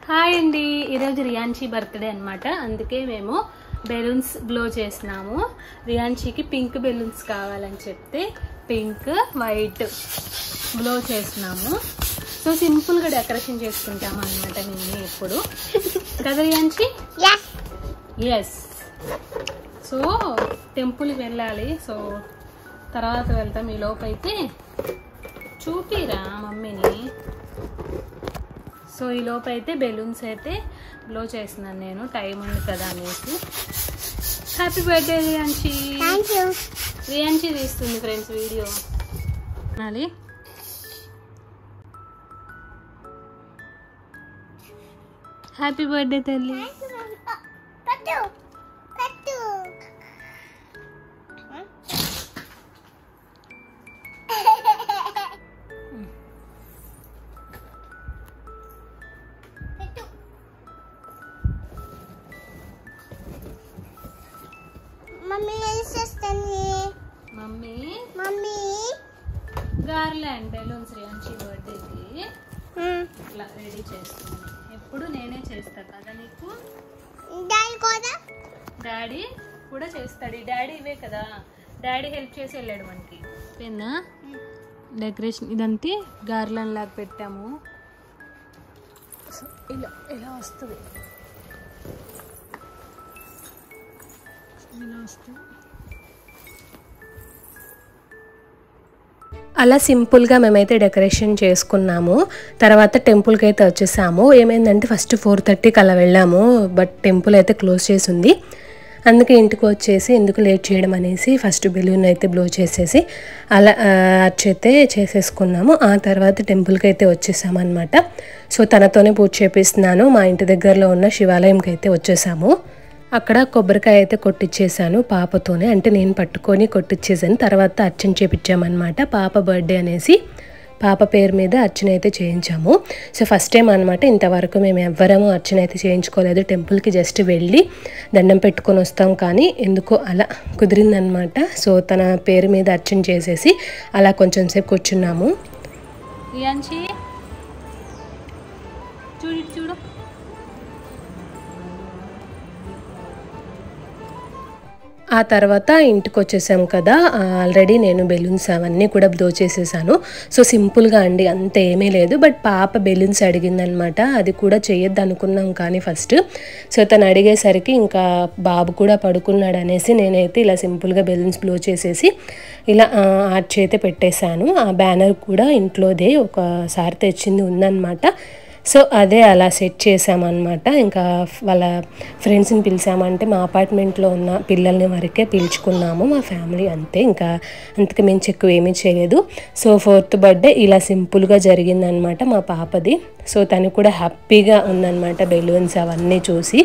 Hi అండి, ఈరోజు రియాన్షి birthday అనమాట. అందుకే మేము బెలూన్స్ బ్లో చేసినాము. రియాన్షికి పింక్ బెలూన్స్ కావాలని చెప్తే పింక్ వైట్ బ్లో చేసినాము. సో సింపుల్గా డెకరేషన్ చేసుకుంటాము అనమాట మేము ఎప్పుడు కదా రియాన్షి? ఎస్. సో టెంపుల్కి వెళ్ళాలి. సో తర్వాత వెళ్తాం. ఈ లోపైతే చూపిరా మమ్మీని. సో ఈ లోపు అయితే బెలూన్స్ అయితే బ్లో చేస్తున్నాను నేను, టైం ఉంది కదా అనేసి. Happy birthday రియాన్షి. రియాన్షి తీస్తుంది ఫ్రెండ్స్ వీడియో. హ్యాపీ బర్త్డే తల్లి. మమ్మీ గార్లాండ్ బెలూన్స్ రియాన్షి బర్త్డేకి ఇట్లా రెడీ చేస్తాను. ఎప్పుడు నేనే చేస్తా కదా నీకు. డాడీ కూడా చేస్తాడు. డాడీ ఇవే కదా, డాడీ హెల్ప్ చేసి వెళ్ళాడు మనకి. పెన్నా డెకరేషన్ ఇదంతే గార్లాండ్ లాగా పెట్టాము. ఇలా ఇలా వస్తుంది, ఇలా వస్తుంది. అలా సింపుల్గా మేమైతే డెకరేషన్ చేసుకున్నాము. తర్వాత టెంపుల్కి అయితే వచ్చేసాము. ఏమైందంటే ఫస్ట్ 4:30కి అలా వెళ్ళాము, బట్ టెంపుల్ అయితే క్లోజ్ చేసి ఉంది. అందుకే ఇంటికి వచ్చేసి ఎందుకు లేట్ చేయడం అనేసి ఫస్ట్ బెలూన్ అయితే బ్లో చేసేసి అలా అయితే చేసేసుకున్నాము. ఆ తర్వాత టెంపుల్కి అయితే వచ్చేసాము అనమాట. సో తనతోనే పూజ చేపిస్తున్నాను. మా ఇంటి దగ్గరలో ఉన్న శివాలయంకి అయితే వచ్చేసాము. అక్కడ కొబ్బరికాయ అయితే కొట్టించేసాను పాపతోనే, అంటే నేను పట్టుకొని కొట్టించేసాను. తర్వాత అర్చన చేపించామన్నమాట. పాప బర్త్డే అనేసి పాప పేరు మీద అర్చన అయితే చేయించాము. సో ఫస్ట్ టైం అనమాట. ఇంతవరకు మేము ఎవ్వరము అర్చన అయితే చేయించుకోలేదు. టెంపుల్కి జస్ట్ వెళ్ళి దండం పెట్టుకొని వస్తాం, కానీ ఎందుకో అలా కుదిరిందనమాట. సో తన పేరు మీద అర్చన చేసేసి అలా కొంచెం సేపు కూర్చున్నాము. చూడు చూడు. ఆ తర్వాత ఇంటికి వచ్చేసాం కదా. ఆల్రెడీ నేను బెలూన్స్ అవన్నీ కూడా బ్లో చేసేసాను. సో సింపుల్గా అండి, అంత ఏమీ లేదు. బట్ పాప బెలూన్స్ అడిగిందనమాట. అది కూడా చేయొద్దు అనుకున్నాం కానీ ఫస్ట్. సో తను అడిగేసరికి ఇంకా బాబు కూడా పడుకున్నాడు అనేసి నేనైతే ఇలా సింపుల్గా బెలూన్స్ బ్లో చేసేసి ఇలా ఆర్చ్ అయితే పెట్టేశాను. ఆ బ్యానర్ కూడా ఇంట్లోదే ఒకసారి తెచ్చింది ఉందన్నమాట. సో అదే అలా సెట్ చేసామన్నమాట. ఇంకా వాళ్ళ ఫ్రెండ్స్ని పిలిచామంటే మా అపార్ట్మెంట్లో ఉన్న పిల్లల్ని వరకే పిలుచుకున్నాము, మా ఫ్యామిలీ అంతే. ఇంకా అంతకు మించి ఎక్కువ ఏమీ చేయలేదు. సో 4th బర్త్డే ఇలా సింపుల్గా జరిగిందనమాట మా పాపది. సో తను కూడా హ్యాపీగా ఉందన్నమాట బెలూన్స్ అవన్నీ చూసి.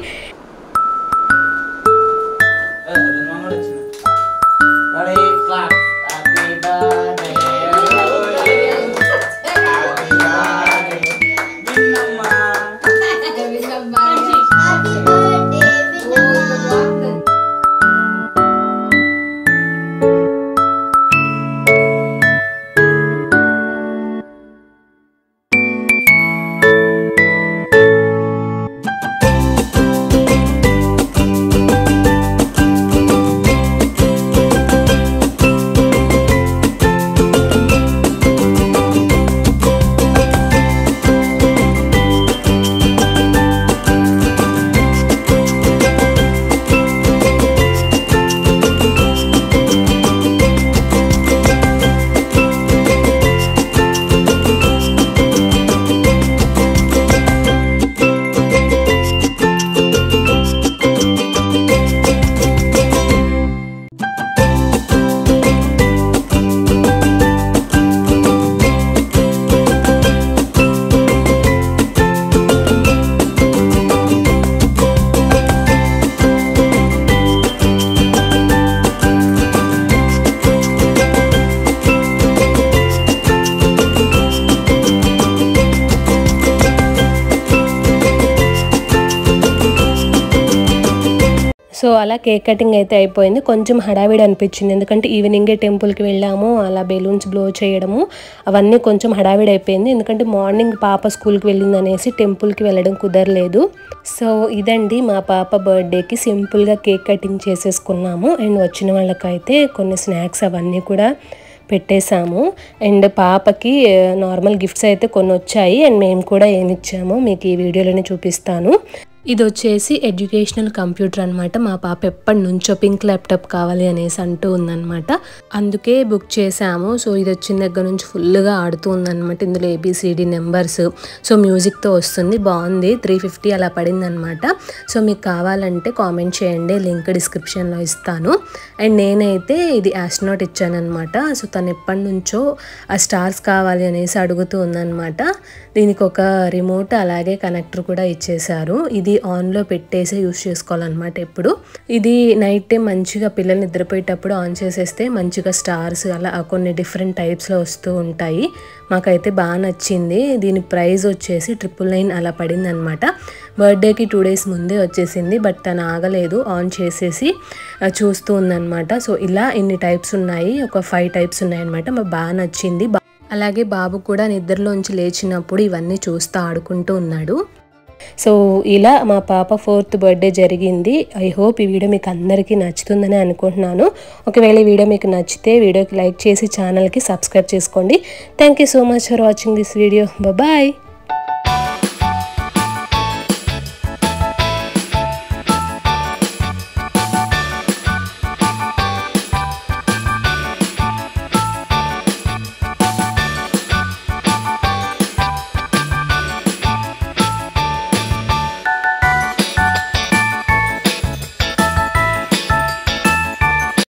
సో అలా కేక్ కటింగ్ అయితే అయిపోయింది. కొంచెం హడావిడి అనిపించింది, ఎందుకంటే ఈవినింగే టెంపుల్కి వెళ్ళాము, అలా బెలూన్స్ బ్లో చేయడము అవన్నీ కొంచెం హడావిడి అయిపోయింది. ఎందుకంటే మార్నింగ్ పాప స్కూల్కి వెళ్ళింది అనేసి టెంపుల్కి వెళ్ళడం కుదరలేదు. సో ఇదండి మా పాప బర్త్డేకి సింపుల్గా కేక్ కటింగ్ చేసేసుకున్నాము. అండ్ వచ్చిన వాళ్ళకైతే కొన్ని స్నాక్స్ అవన్నీ కూడా పెట్టేశాము. అండ్ పాపకి నార్మల్ గిఫ్ట్స్ అయితే కొన్ని వచ్చాయి, అండ్ మేము కూడా ఏమి ఇచ్చామో మీకు ఈ వీడియోలోనే చూపిస్తాను. ఇది వచ్చేసి ఎడ్యుకేషనల్ కంప్యూటర్ అనమాట. మా పాప ఎప్పటి నుంచో పింక్ ల్యాప్టాప్ కావాలి అనేసి అంటూ ఉందన్నమాట, అందుకే బుక్ చేసాము. సో ఇది వచ్చిన దగ్గర నుంచి ఫుల్గా ఆడుతూ ఉందన్నమాట. ఇందులో ABCD నెంబర్స్, సో మ్యూజిక్తో వస్తుంది, బాగుంది. 350 అలా పడింది అనమాట. సో మీకు కావాలంటే కామెంట్ చేయండి, లింక్ డిస్క్రిప్షన్లో ఇస్తాను. అండ్ నేనైతే ఇది ఆస్ట్రోనాట్ ఇచ్చానమాట. సో తను ఎప్పటి నుంచో ఆ స్టార్స్ కావాలి అనేసి అడుగుతూ ఉందన్నమాట. దీనికి ఒక రిమోట్ అలాగే కనెక్టర్ కూడా ఇచ్చేశారు. ఇది ఆన్లో పెట్టేసి యూస్ చేసుకోవాలన్నమాట. ఎప్పుడు ఇది నైట్ టైం మంచిగా పిల్లలు నిద్రపోయేటప్పుడు ఆన్ చేసేస్తే మంచిగా స్టార్స్ అలా కొన్ని డిఫరెంట్ టైప్స్లో వస్తూ ఉంటాయి. మాకైతే బాగా నచ్చింది. దీని ప్రైస్ వచ్చేసి 999 అలా పడింది అనమాట. బర్త్డేకి 2 days ముందే వచ్చేసింది, బట్ తను ఆగలేదు, ఆన్ చేసేసి చూస్తూ ఉందన్నమాట. సో ఇలా ఇన్ని టైప్స్ ఉన్నాయి, ఒక 5 టైప్స్ ఉన్నాయన్నమాట. మాకు బాగా నచ్చింది. అలాగే బాబు కూడా నిద్రలోంచి లేచినప్పుడు ఇవన్నీ చూస్తూ ఆడుకుంటూ ఉన్నాడు. సో ఇలా మా పాప 4th బర్త్డే జరిగింది. ఐ హోప్ ఈ వీడియో మీకు అందరికీ నచ్చుతుందని అనుకుంటున్నాను. ఒకవేళ ఈ వీడియో మీకు నచ్చితే వీడియోకి లైక్ చేసి ఛానల్కి సబ్స్క్రైబ్ చేసుకోండి. Thank you so much for watching this video. Bye.